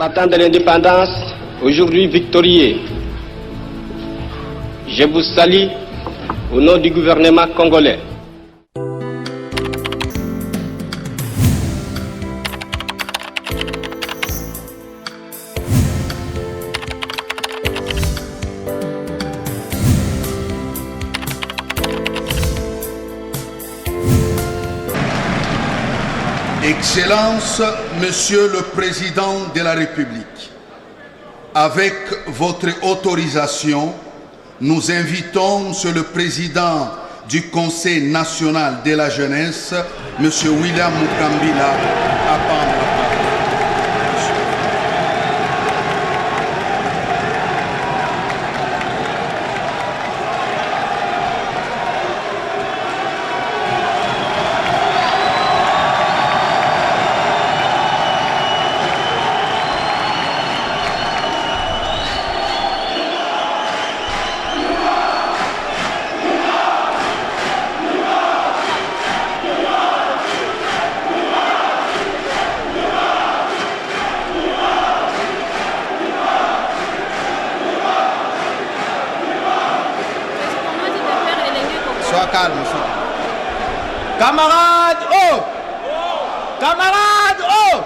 Combattants de l'indépendance, aujourd'hui victorieux, je vous salue au nom du gouvernement congolais. Excellence, Monsieur le Président de la République, avec votre autorisation, nous invitons Monsieur le Président du Conseil national de la jeunesse, Monsieur William Mukambila, à prendre la parole. Sois calme, camarades, oh! Camarades, oh!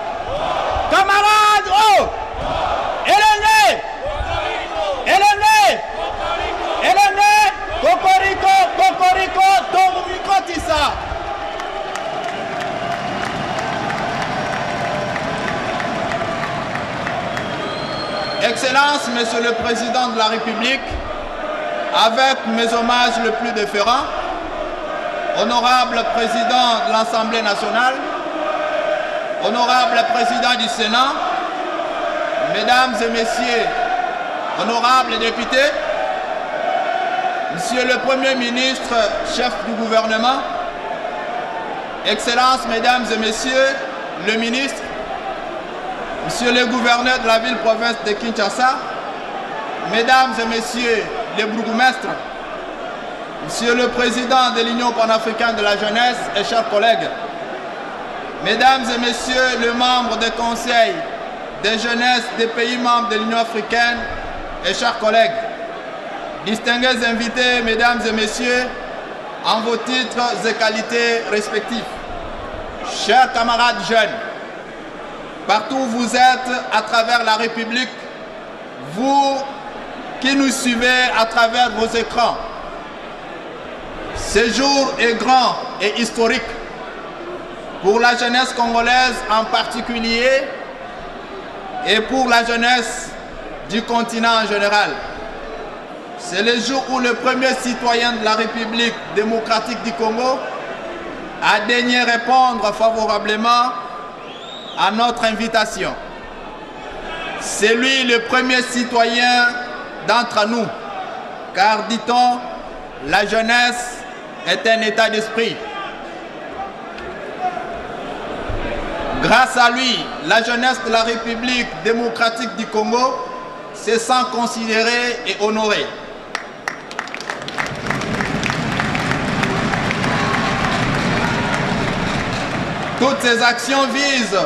Camarades, oh! Élène! Élène! Élène! Cocorico, cocorico, Tomumiko Tissa! Excellence, Monsieur le Président de la République, avec mes hommages les plus déférents, honorable Président de l'Assemblée nationale, honorable Président du Sénat, Mesdames et Messieurs, honorables députés, Monsieur le Premier ministre, chef du gouvernement, Excellences, Mesdames et Messieurs, le ministre, Monsieur le gouverneur de la ville-province de Kinshasa, Mesdames et Messieurs, les bourgmestres, Monsieur le Président de l'Union panafricaine de la jeunesse et chers collègues, Mesdames et Messieurs les membres du Conseil des jeunesses des pays membres de l'Union africaine et chers collègues, distingués invités, Mesdames et Messieurs, en vos titres et qualités respectifs, chers camarades jeunes, partout où vous êtes à travers la République, vous qui nous suivez à travers vos écrans. Ce jour est grand et historique pour la jeunesse congolaise en particulier et pour la jeunesse du continent en général. C'est le jour où le premier citoyen de la République démocratique du Congo a daigné répondre favorablement à notre invitation. C'est lui le premier citoyen d'entre nous, car dit-on, la jeunesse est un état d'esprit. Grâce à lui, la jeunesse de la République démocratique du Congo se sent considérée et honorée. Toutes ces actions visent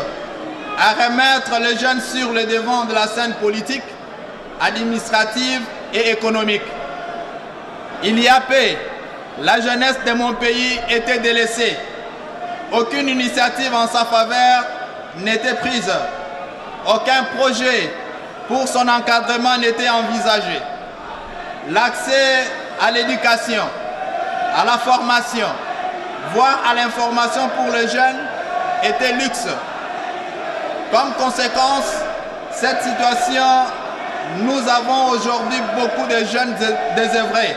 à remettre les jeunes sur le devant de la scène politique, administrative et économique. Il y a peu, la jeunesse de mon pays était délaissée. Aucune initiative en sa faveur n'était prise. Aucun projet pour son encadrement n'était envisagé. L'accès à l'éducation, à la formation, voire à l'information pour les jeunes était luxe. Comme conséquence, cette situation, nous avons aujourd'hui beaucoup de jeunes désœuvrés,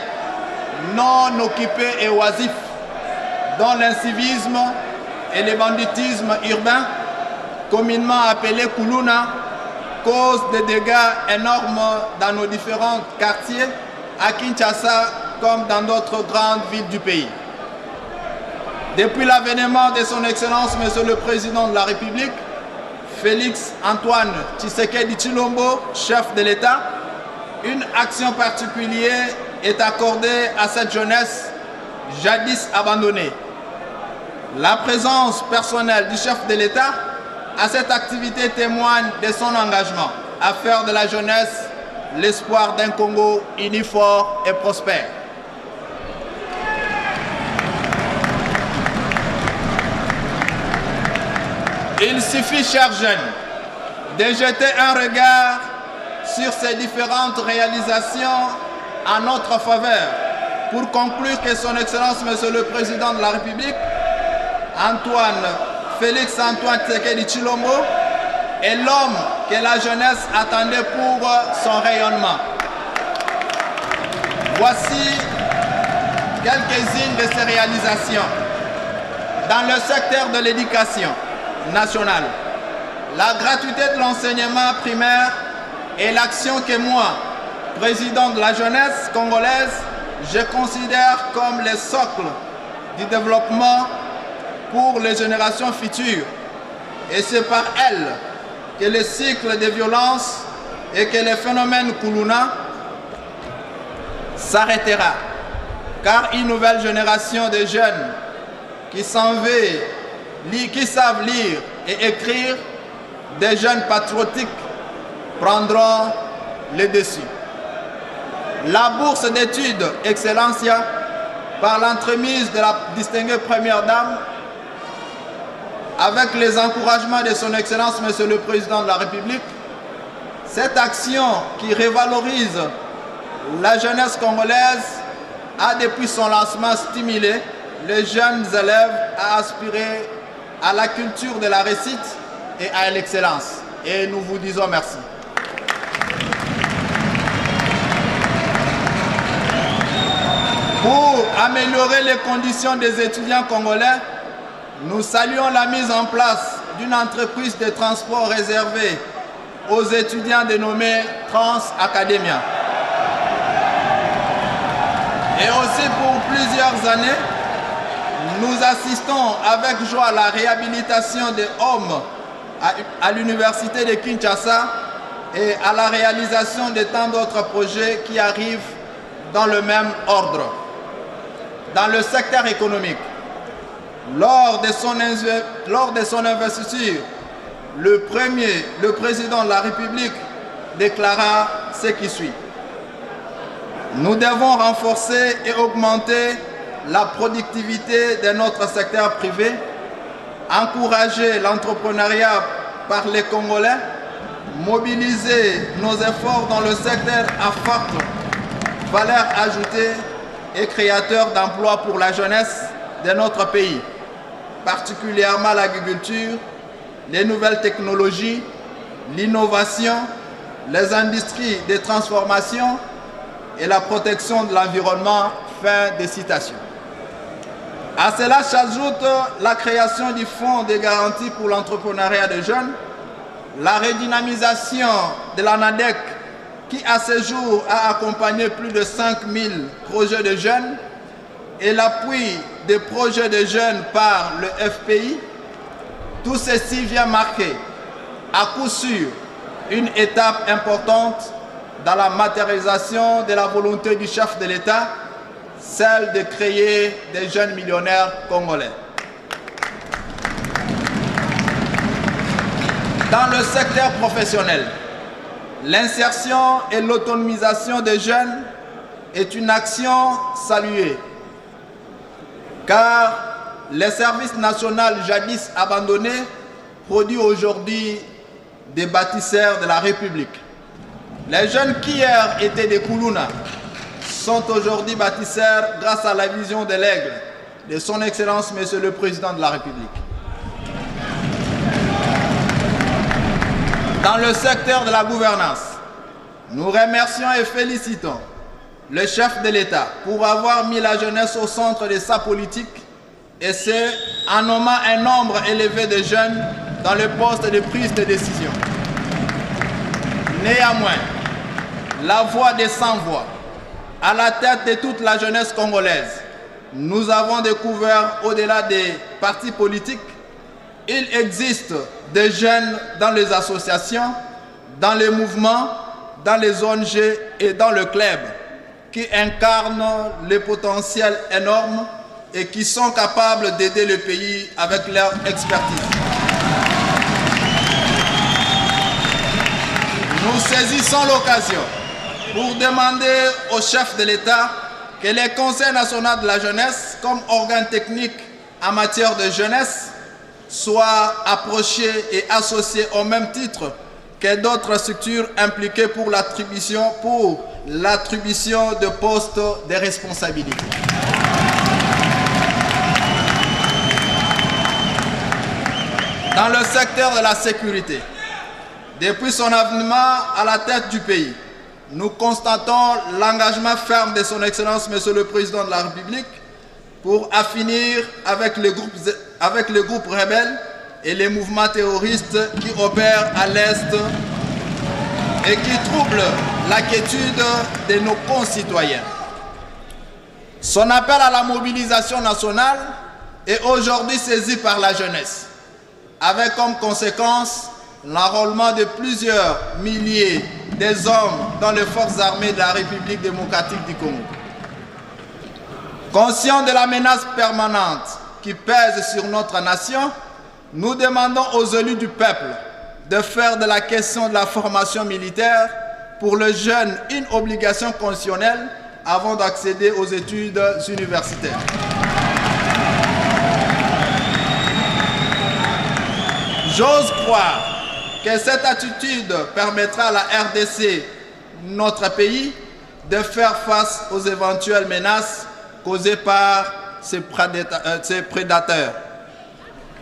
non occupés et oisifs, dont l'incivisme et le banditisme urbain, communément appelé Kuluna, causent des dégâts énormes dans nos différents quartiers, à Kinshasa comme dans d'autres grandes villes du pays. Depuis l'avènement de son Excellence, Monsieur le Président de la République, Félix Antoine Tshisekedi Tshilombo, chef de l'État, une action particulière est accordée à cette jeunesse jadis abandonnée. La présence personnelle du chef de l'État à cette activité témoigne de son engagement à faire de la jeunesse l'espoir d'un Congo uni, fort et prospère. Il suffit, chers jeunes, de jeter un regard sur ces différentes réalisations en notre faveur pour conclure que son Excellence, Monsieur le Président de la République, Félix Antoine Tshisekedi Tshilombo, est l'homme que la jeunesse attendait pour son rayonnement. Voici quelques-unes de ses réalisations. Dans le secteur de l'éducation nationale, la gratuité de l'enseignement primaire est l'action que moi, président de la jeunesse congolaise, je considère comme le socle du développement pour les générations futures. Et c'est par elle que le cycle de violence et que le phénomène Kuluna s'arrêtera. Car une nouvelle génération de jeunes qui savent lire et écrire, des jeunes patriotiques prendront le dessus. La bourse d'études Excellencia, par l'entremise de la distinguée Première Dame, avec les encouragements de son Excellence, Monsieur le Président de la République, cette action qui révalorise la jeunesse congolaise a depuis son lancement stimulé les jeunes élèves à aspirer à la culture de la réussite et à l'excellence. Et nous vous disons merci. Pour améliorer les conditions des étudiants congolais, nous saluons la mise en place d'une entreprise de transport réservée aux étudiants dénommée Trans Academia. Et aussi pour plusieurs années, nous assistons avec joie à la réhabilitation des hommes à l'université de Kinshasa et à la réalisation de tant d'autres projets qui arrivent dans le même ordre. Dans le secteur économique, lors de son investiture, le président de la République déclara ce qui suit. Nous devons renforcer et augmenter la productivité de notre secteur privé, encourager l'entrepreneuriat par les Congolais, mobiliser nos efforts dans le secteur à forte valeur ajoutée et créateur d'emplois pour la jeunesse de notre pays, particulièrement l'agriculture, les nouvelles technologies, l'innovation, les industries de transformation et la protection de l'environnement. Fin de citation. À cela s'ajoute la création du Fonds de garantie pour l'entrepreneuriat des jeunes, la redynamisation de l'ANADEC qui à ce jour a accompagné plus de 5000 projets de jeunes et l'appui des projets de jeunes par le FPI. Tout ceci vient marquer à coup sûr une étape importante dans la matérialisation de la volonté du chef de l'État, celle de créer des jeunes millionnaires congolais. Dans le secteur professionnel, l'insertion et l'autonomisation des jeunes est une action saluée, car les services nationaux jadis abandonnés produisent aujourd'hui des bâtisseurs de la République. Les jeunes qui hier étaient des Kuluna sont aujourd'hui bâtisseurs grâce à la vision de l'aigle de son Excellence, Monsieur le Président de la République. Dans le secteur de la gouvernance, nous remercions et félicitons le chef de l'État pour avoir mis la jeunesse au centre de sa politique, et c'est en nommant un nombre élevé de jeunes dans le poste de prise de décision. Néanmoins, la voix des sans-voix, à la tête de toute la jeunesse congolaise, nous avons découvert, au-delà des partis politiques, il existe des jeunes dans les associations, dans les mouvements, dans les ONG et dans le club, qui incarnent les potentiels énormes et qui sont capables d'aider le pays avec leur expertise. nous saisissons l'occasion pour demander au chef de l'État que les conseils nationaux de la jeunesse, comme organe technique en matière de jeunesse, soient approchés et associés au même titre que d'autres structures impliquées pour l'attribution de postes de responsabilité. Dans le secteur de la sécurité, depuis son avènement à la tête du pays, nous constatons l'engagement ferme de son Excellence, Monsieur le Président de la République, pour affinir avec les groupes rebelles et les mouvements terroristes qui opèrent à l'Est et qui troublent la quiétude de nos concitoyens. Son appel à la mobilisation nationale est aujourd'hui saisi par la jeunesse, avec comme conséquence l'enrôlement de plusieurs milliers des hommes dans les forces armées de la République démocratique du Congo. Conscients de la menace permanente qui pèse sur notre nation, nous demandons aux élus du peuple de faire de la question de la formation militaire pour les jeunes une obligation constitutionnelle avant d'accéder aux études universitaires. J'ose croire que cette attitude permettra à la RDC, notre pays, de faire face aux éventuelles menaces causées par ces prédateurs.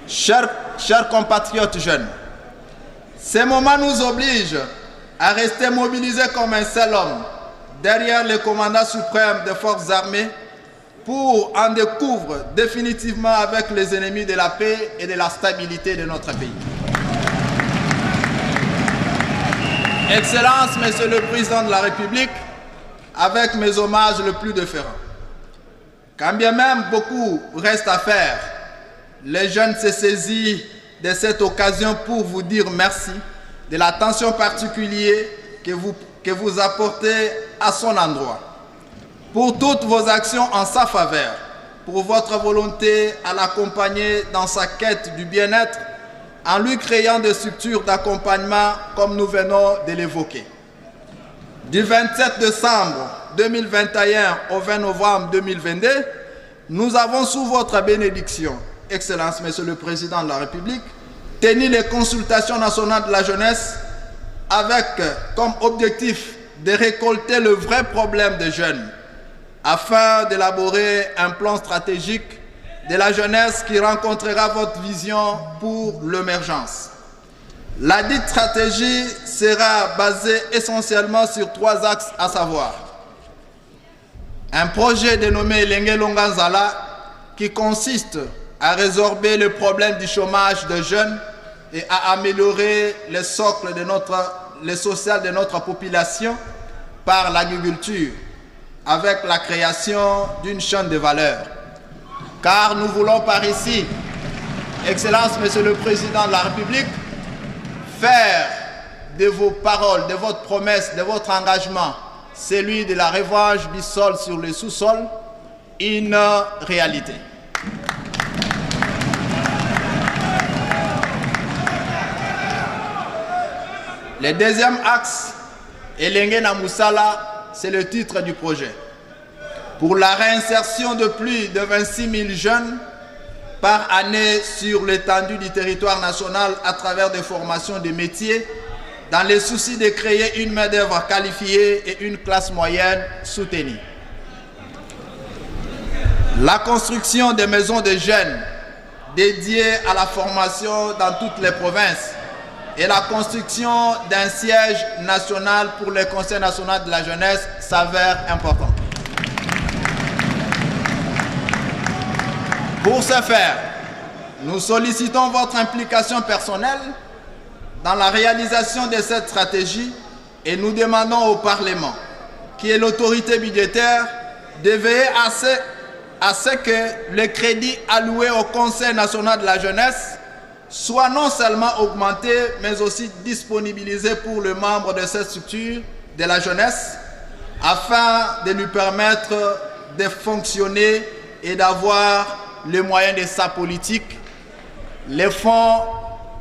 Chers compatriotes jeunes, ces moments nous obligent à rester mobilisés comme un seul homme derrière le commandant suprême des forces armées pour en découvrir définitivement avec les ennemis de la paix et de la stabilité de notre pays. Excellence, Monsieur le Président de la République, avec mes hommages le plus déférents. Quand bien même beaucoup reste à faire, les jeunes se saisissent de cette occasion pour vous dire merci de l'attention particulière que vous apportez à son endroit, pour toutes vos actions en sa faveur, pour votre volonté à l'accompagner dans sa quête du bien-être, en lui créant des structures d'accompagnement comme nous venons de l'évoquer. Du 27 décembre 2021 au 20 novembre 2022, nous avons sous votre bénédiction, Excellence, Monsieur le Président de la République, tenu les consultations nationales de la jeunesse avec comme objectif de récolter le vrai problème des jeunes afin d'élaborer un plan stratégique de la jeunesse qui rencontrera votre vision pour l'émergence. La dite stratégie sera basée essentiellement sur 3 axes, à savoir un projet dénommé Lengue Longanzala qui consiste à résorber le problème du chômage des jeunes et à améliorer le socle le social de notre population par l'agriculture avec la création d'une chaîne de valeur. Car nous voulons par ici, Excellence, Monsieur le Président de la République, faire de vos paroles, de votre promesse, de votre engagement, celui de la revanche du sol sur le sous-sol, une réalité. Le deuxième axe, Elenge na Moussala, c'est le titre du projet. Pour la réinsertion de plus de 26 000 jeunes par année sur l'étendue du territoire national à travers des formations de métiers, dans le souci de créer une main-d'œuvre qualifiée et une classe moyenne soutenue. La construction des maisons de jeunes dédiées à la formation dans toutes les provinces et la construction d'un siège national pour le Conseil national de la jeunesse s'avère important. Pour ce faire, nous sollicitons votre implication personnelle dans la réalisation de cette stratégie et nous demandons au Parlement, qui est l'autorité budgétaire, de veiller à ce que les crédits alloués au Conseil national de la jeunesse soient non seulement augmentés, mais aussi disponibilisés pour le membre de cette structure de la jeunesse, afin de lui permettre de fonctionner et d'avoir les moyens de sa politique, les fonds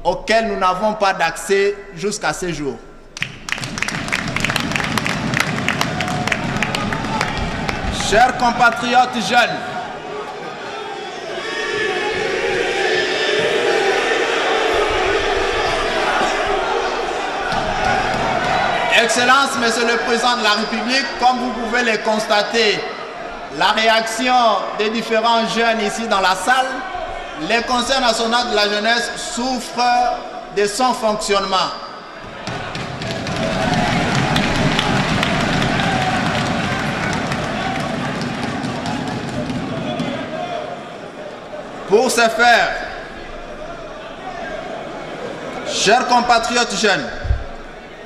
auxquels nous n'avons pas d'accès jusqu'à ce jour. Chers compatriotes jeunes, Excellences, Monsieur le Président de la République, comme vous pouvez le constater, la réaction des différents jeunes ici dans la salle, le Conseil national de la jeunesse souffre de son fonctionnement. Pour ce faire, chers compatriotes jeunes,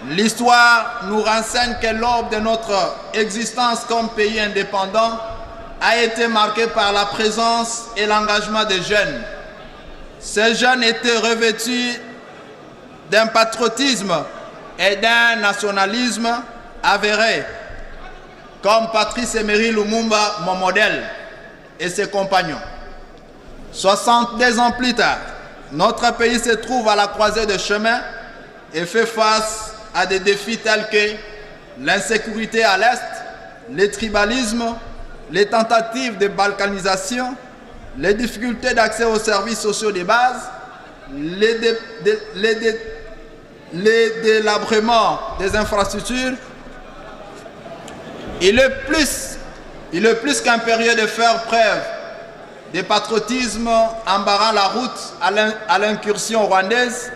l'histoire nous renseigne que l'aube de notre existence comme pays indépendant a été marquée par la présence et l'engagement des jeunes. Ces jeunes étaient revêtus d'un patriotisme et d'un nationalisme avéré, comme Patrice Emery Lumumba, mon modèle, et ses compagnons. 62 ans plus tard, notre pays se trouve à la croisée des chemins et fait face à des défis tels que l'insécurité à l'Est, le tribalisme, les tentatives de balkanisation, les difficultés d'accès aux services sociaux de base, les délabrements des infrastructures. Il est plus qu'impérieux de faire preuve de patriotisme en barrant la route à l'incursion rwandaise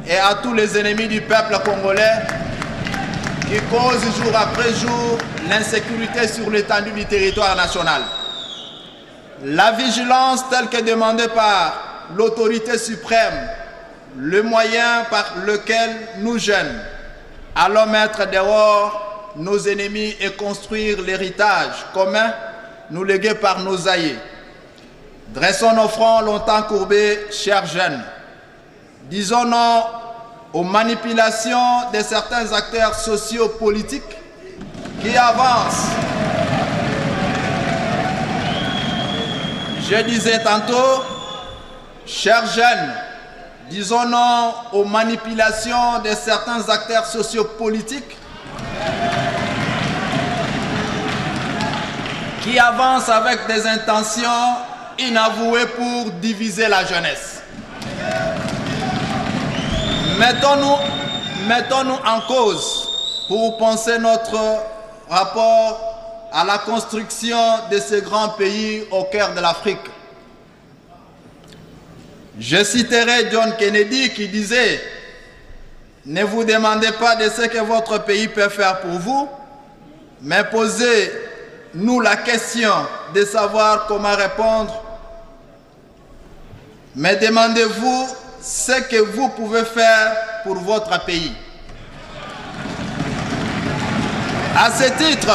et à tous les ennemis du peuple congolais qui causent jour après jour l'insécurité sur l'étendue du territoire national. La vigilance telle que demandée par l'autorité suprême, le moyen par lequel nous jeunes allons mettre dehors nos ennemis et construire l'héritage commun nous légué par nos aïeux. Dressons nos fronts longtemps courbés, chers jeunes. Disons non aux manipulations de certains acteurs sociopolitiques qui avancent. Je disais tantôt, chers jeunes, disons non aux manipulations de certains acteurs sociopolitiques qui avancent avec des intentions inavouées pour diviser la jeunesse. Mettons-nous en cause pour penser notre rapport à la construction de ce grand pays au cœur de l'Afrique. Je citerai John Kennedy qui disait « Ne vous demandez pas de ce que votre pays peut faire pour vous, mais posez-nous la question de savoir comment répondre. Mais demandez-vous ce que vous pouvez faire pour votre pays. » À ce titre,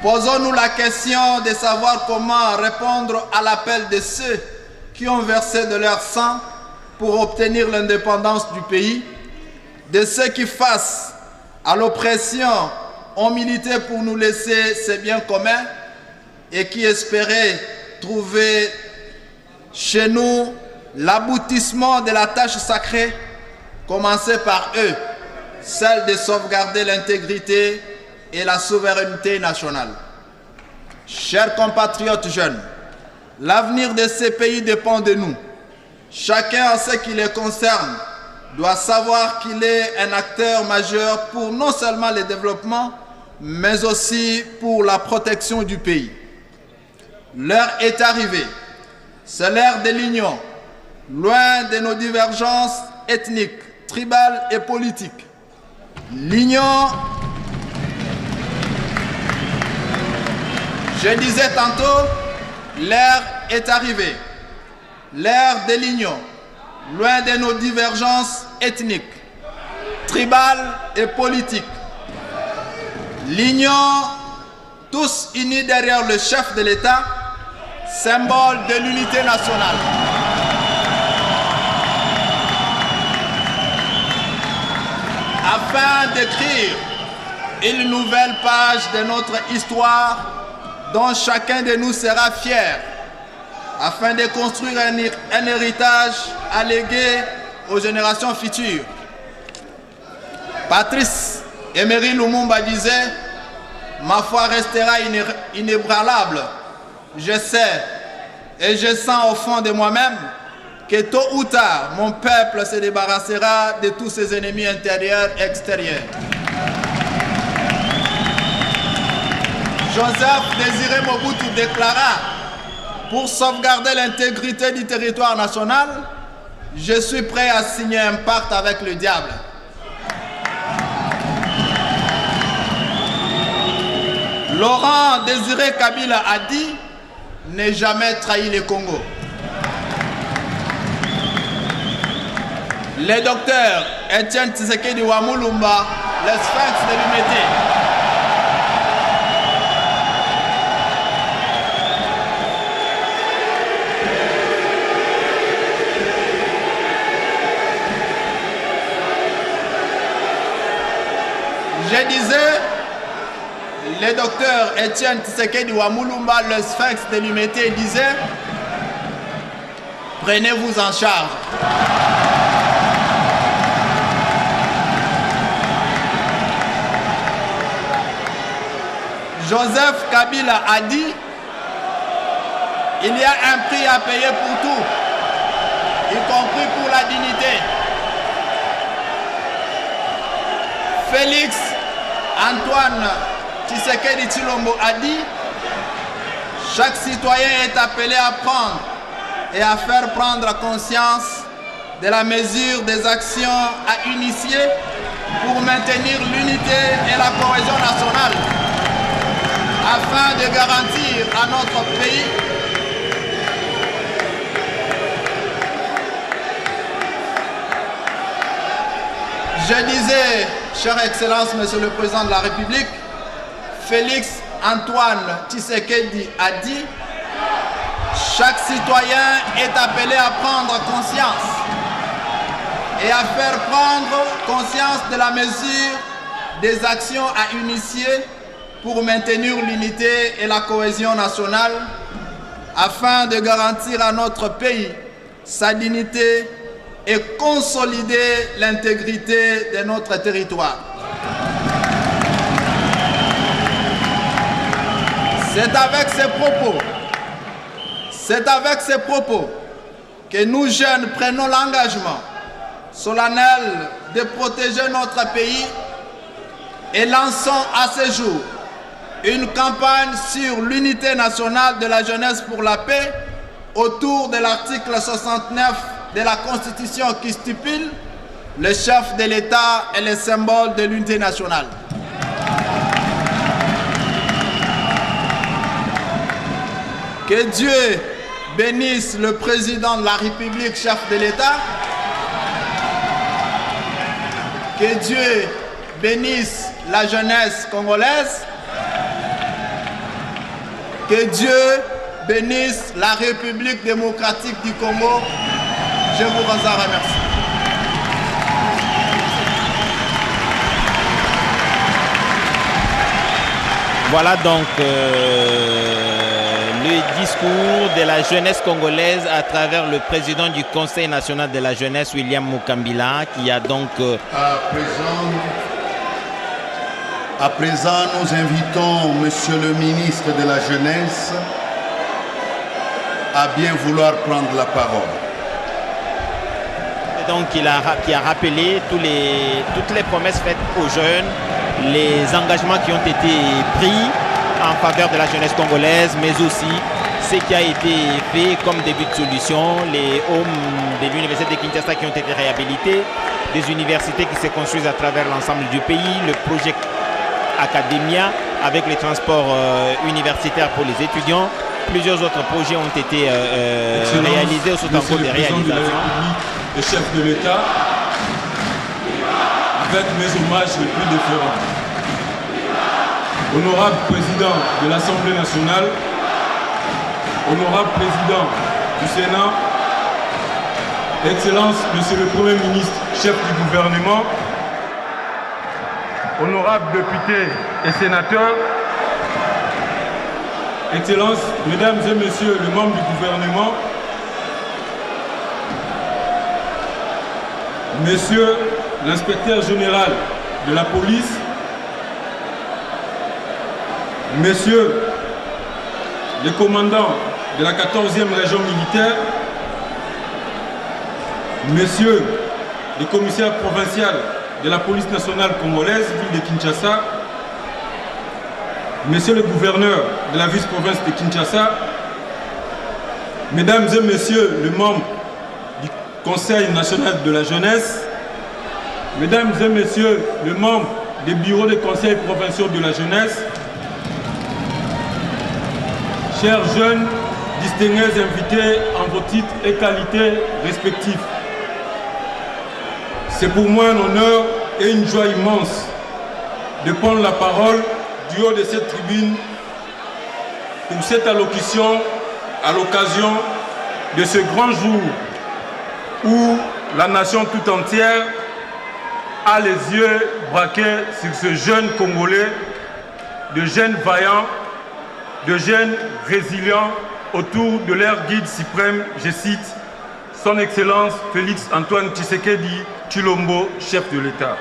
posons-nous la question de savoir comment répondre à l'appel de ceux qui ont versé de leur sang pour obtenir l'indépendance du pays, de ceux qui, face à l'oppression, ont milité pour nous laisser ces biens communs et qui espéraient trouver chez nous l'aboutissement de la tâche sacrée, commencée par eux, celle de sauvegarder l'intégrité et la souveraineté nationale. Chers compatriotes jeunes, l'avenir de ces pays dépend de nous. Chacun en ce qui les concerne doit savoir qu'il est un acteur majeur pour non seulement le développement, mais aussi pour la protection du pays. L'heure est arrivée. C'est l'ère de l'union, loin de nos divergences ethniques, tribales et politiques. L'union, je disais tantôt, l'heure est arrivée. L'ère de l'union, loin de nos divergences ethniques, tribales et politiques. L'union, tous unis derrière le chef de l'État, symbole de l'unité nationale. Afin d'écrire une nouvelle page de notre histoire dont chacun de nous sera fier, afin de construire un héritage à léguer aux générations futures. Patrice Emery Lumumba disait « ma foi restera inébranlable. Je sais et je sens au fond de moi-même que tôt ou tard, mon peuple se débarrassera de tous ses ennemis intérieurs et extérieurs. Joseph Désiré Mobutu déclara: pour sauvegarder l'intégrité du territoire national, je suis prêt à signer un pacte avec le diable. Laurent Désiré Kabila a dit: ne jamais trahir le Congo. Le docteur Etienne Tshisekedi Wamulumba, le sphinx de l'humanité. Je disais, le docteur Etienne Tshisekedi Wamulumba, le sphinx de l'humanité, disait: prenez-vous en charge. Joseph Kabila a dit: il y a un prix à payer pour tout, y compris pour la dignité. Félix Antoine Tshisekedi Tshilombo a dit: chaque citoyen est appelé à prendre et à faire prendre conscience de la mesure des actions à initier pour maintenir l'unité et la cohésion nationale, afin de garantir à notre pays je disais, chère Excellence, Monsieur le Président de la République, Félix Antoine Tshisekedi a dit: chaque citoyen est appelé à prendre conscience et à faire prendre conscience de la mesure des actions à initier pour maintenir l'unité et la cohésion nationale, afin de garantir à notre pays sa dignité et consolider l'intégrité de notre territoire. C'est avec ces propos que nous jeunes prenons l'engagement solennel de protéger notre pays et lançons à ce jour une campagne sur l'unité nationale de la jeunesse pour la paix autour de l'article 69 de la Constitution qui stipule le chef de l'État et le symbole de l'unité nationale. Que Dieu bénisse le président de la République, chef de l'État. Que Dieu bénisse la jeunesse congolaise. Que Dieu bénisse la République démocratique du Congo. Je vous en remercie. Voilà donc le discours de la jeunesse congolaise à travers le président du Conseil national de la jeunesse, William Mukambila, qui a donc... À présent, nous invitons Monsieur le ministre de la Jeunesse à bien vouloir prendre la parole. Et donc, qui a rappelé toutes les promesses faites aux jeunes, les engagements qui ont été pris en faveur de la jeunesse congolaise, mais aussi ce qui a été fait comme début de solution, les homes de l'université de Kinshasa qui ont été réhabilités, des universités qui se construisent à travers l'ensemble du pays, le projet Academia avec les transports universitaires pour les étudiants. Plusieurs autres projets ont été réalisés ou sont en cours de réalisation. Le chef de l'État, avec mes hommages les plus déférents. Honorable président de l'Assemblée nationale, honorable président du Sénat, Excellence, Monsieur le Premier ministre, chef du gouvernement, honorables députés et sénateurs, Excellences, Mesdames et Messieurs les membres du gouvernement, Monsieur l'inspecteur général de la police, Messieurs les commandants de la 14e région militaire, Messieurs les commissaires provinciaux de la police nationale congolaise, ville de Kinshasa, Monsieur le gouverneur de la vice-province de Kinshasa, Mesdames et Messieurs les membres du Conseil national de la jeunesse, Mesdames et Messieurs les membres des bureaux des conseils provinciaux de la jeunesse, chers jeunes, distingués invités en vos titres et qualités respectifs. C'est pour moi un honneur et une joie immense de prendre la parole du haut de cette tribune pour cette allocution à l'occasion de ce grand jour où la nation tout entière a les yeux braqués sur ce jeune Congolais, de jeunes vaillants, de jeunes résilients autour de leur guide suprême, je cite, Son Excellence Félix Antoine Tshisekedi Tshilombo, chef de l'État.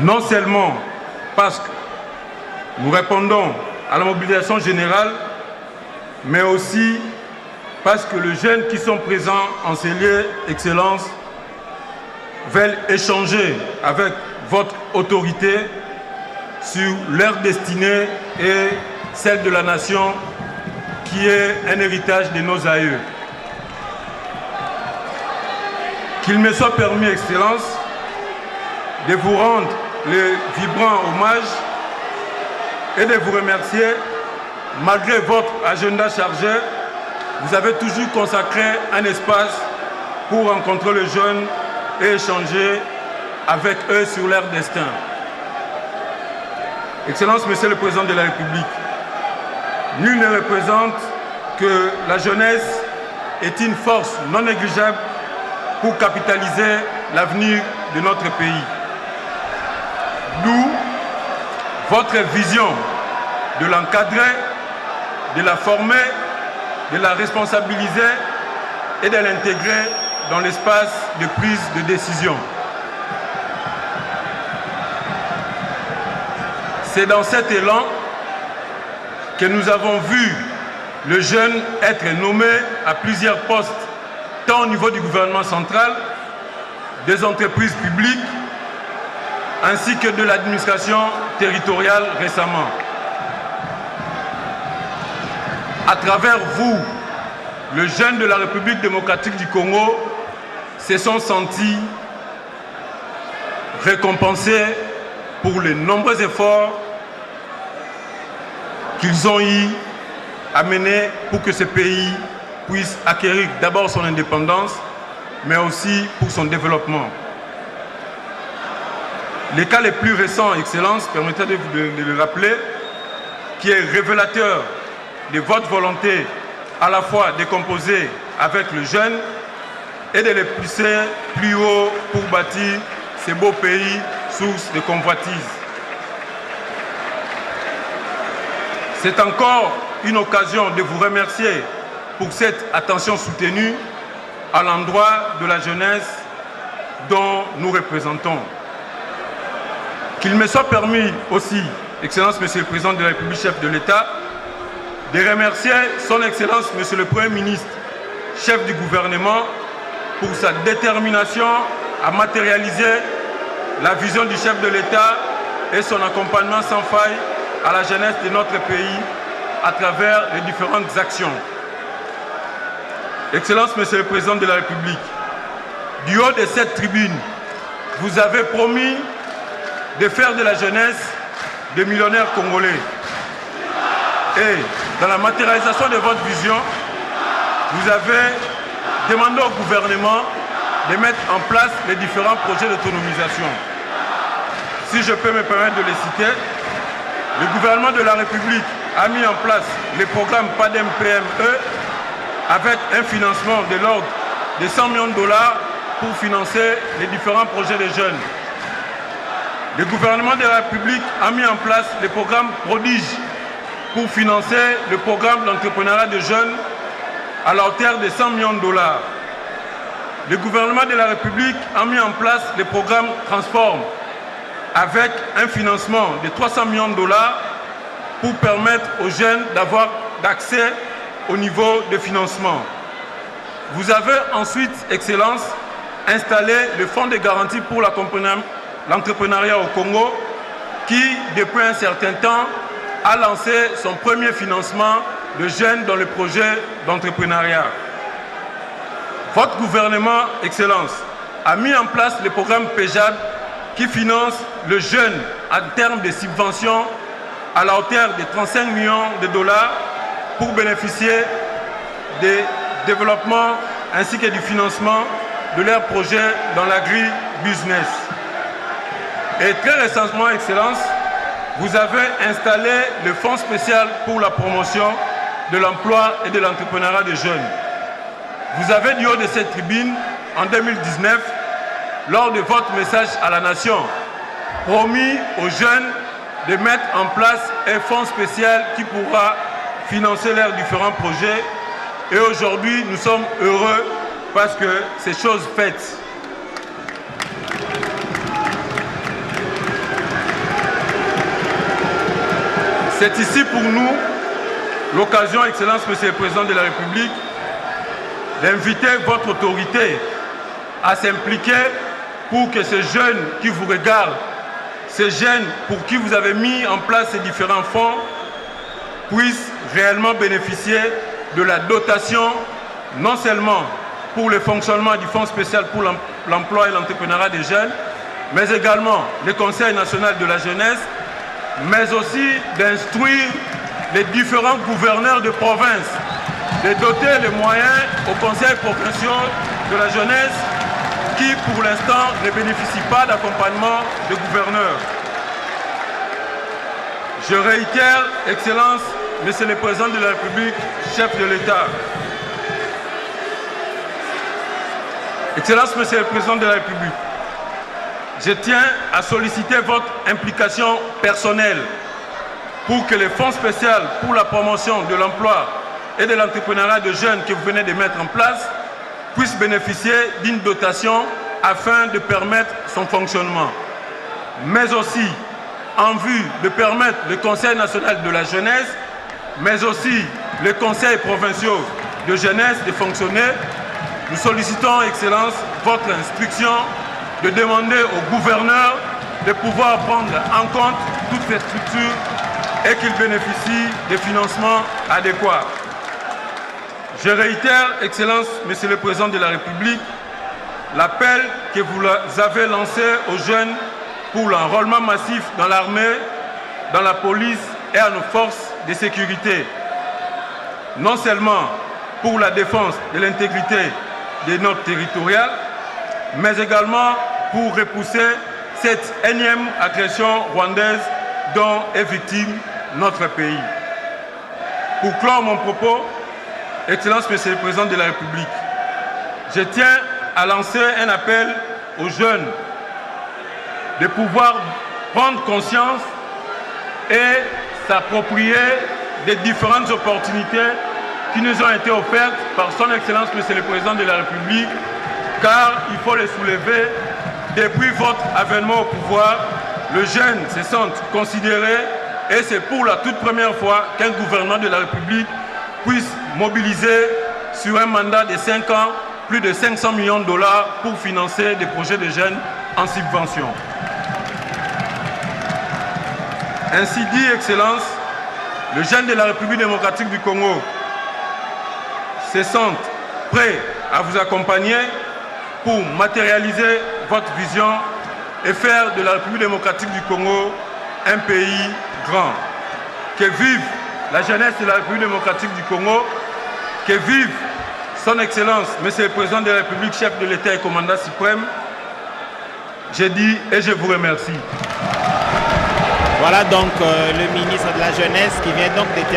Non seulement parce que nous répondons à la mobilisation générale, mais aussi parce que les jeunes qui sont présents en ces lieux, Excellence, veulent échanger avec votre autorité sur leur destinée et celle de la nation qui est un héritage de nos aïeux. Qu'il me soit permis, Excellence, de vous rendre le vibrant hommage et de vous remercier. Malgré votre agenda chargé, vous avez toujours consacré un espace pour rencontrer les jeunes et échanger avec eux sur leur destin. Excellence, Monsieur le Président de la République, nul ne représente que la jeunesse est une force non négligeable pour capitaliser l'avenir de notre pays. D'où votre vision de l'encadrer, de la former, de la responsabiliser et de l'intégrer dans l'espace de prise de décision. C'est dans cet élan que nous avons vu le jeune être nommé à plusieurs postes, tant au niveau du gouvernement central, des entreprises publiques, ainsi que de l'administration territoriale récemment. À travers vous, les jeunes de la République démocratique du Congo se sont sentis récompensés pour les nombreux efforts qu'ils ont eu à mener pour que ce pays puisse acquérir d'abord son indépendance, mais aussi pour son développement. Les cas les plus récents, Excellence, permettez de le rappeler, qui est révélateur de votre volonté à la fois de composer avec le jeune et de les pousser plus haut pour bâtir ces beaux pays source de convoitise. C'est encore une occasion de vous remercier pour cette attention soutenue à l'endroit de la jeunesse dont nous représentons. Qu'il me soit permis aussi, Excellence, Monsieur le Président de la République, chef de l'État, de remercier Son Excellence, Monsieur le Premier ministre, chef du gouvernement, pour sa détermination à matérialiser la vision du chef de l'État et son accompagnement sans faille à la jeunesse de notre pays à travers les différentes actions. Excellence, Monsieur le Président de la République, du haut de cette tribune, vous avez promis de faire de la jeunesse des millionnaires congolais. Et dans la matérialisation de votre vision, vous avez demandé au gouvernement de mettre en place les différents projets d'autonomisation. Si je peux me permettre de les citer, le gouvernement de la République a mis en place le programme PADEM-PME avec un financement de l'ordre de 100 millions de dollars pour financer les différents projets des jeunes. Le gouvernement de la République a mis en place le programme Prodige pour financer le programme d'entrepreneuriat de jeunes à la hauteur de 100 millions de dollars. Le gouvernement de la République a mis en place le programme Transform avec un financement de 300 millions de dollars pour permettre aux jeunes d'avoir d'accès au niveau de financement. Vous avez ensuite, Excellence, installé le fonds de garantie pour l'entrepreneuriat au Congo qui, depuis un certain temps, a lancé son premier financement de jeunes dans le projet d'entrepreneuriat. Votre gouvernement, Excellence, a mis en place le programme PEJAD qui finance le jeune en termes de subventions à la hauteur de 35 millions de dollars pour bénéficier des développements ainsi que du financement de leurs projets dans l'agri-business. Et très récemment, Excellence, vous avez installé le Fonds spécial pour la promotion de l'emploi et de l'entrepreneuriat des jeunes. Vous avez, du haut de cette tribune, en 2019, lors de votre message à la nation, promis aux jeunes de mettre en place un fonds spécial qui pourra financer leurs différents projets. Et aujourd'hui, nous sommes heureux parce que c'est chose faite. C'est ici pour nous l'occasion, Excellence, Monsieur le Président de la République, d'inviter votre autorité à s'impliquer pour que ces jeunes qui vous regardent, ces jeunes pour qui vous avez mis en place ces différents fonds, puissent réellement bénéficier de la dotation, non seulement pour le fonctionnement du Fonds spécial pour l'emploi et l'entrepreneuriat des jeunes, mais également le Conseil national de la jeunesse, mais aussi d'instruire les différents gouverneurs de province, de doter les moyens aux conseils provinciaux de la jeunesse qui, pour l'instant, ne bénéficient pas d'accompagnement de gouverneurs. Je réitère, Excellence, Monsieur le Président de la République, chef de l'État. Excellence, Monsieur le Président de la République, je tiens à solliciter votre implication personnelle pour que le Fonds spécial pour la promotion de l'emploi et de l'entrepreneuriat de jeunes que vous venez de mettre en place puisse bénéficier d'une dotation afin de permettre son fonctionnement. Mais aussi, en vue de permettre le Conseil national de la jeunesse, mais aussi les conseils provinciaux de jeunesse de fonctionner, nous sollicitons, Excellence, votre instruction de demander aux gouverneurs de pouvoir prendre en compte toutes ces structures et qu'ils bénéficient des financements adéquats. Je réitère, Excellence, Monsieur le Président de la République, l'appel que vous avez lancé aux jeunes pour l'enrôlement massif dans l'armée, dans la police et à nos forces de sécurité. Non seulement pour la défense de l'intégrité de notre territorial, mais également pour repousser cette énième agression rwandaise dont est victime notre pays. Pour clore mon propos, Excellence, Monsieur le Président de la République, je tiens à lancer un appel aux jeunes de pouvoir prendre conscience et s'approprier des différentes opportunités qui nous ont été offertes par son Excellence, Monsieur le Président de la République, car il faut les soulever. Depuis votre avènement au pouvoir, les jeunes se sentent considérés et c'est pour la toute première fois qu'un gouvernement de la République puisse mobiliser sur un mandat de 5 ans plus de 500 millions de dollars pour financer des projets de jeunes en subvention. Ainsi dit, Excellence, les jeunes de la République démocratique du Congo se sentent prêts à vous accompagner pour matérialiser votre vision et faire de la République démocratique du Congo un pays grand. Que vive la jeunesse de la République démocratique du Congo, que vive son Excellence, Monsieur le Président de la République, chef de l'État et commandant suprême. J'ai dit et je vous remercie. Voilà donc le ministre de la Jeunesse qui vient donc déterminer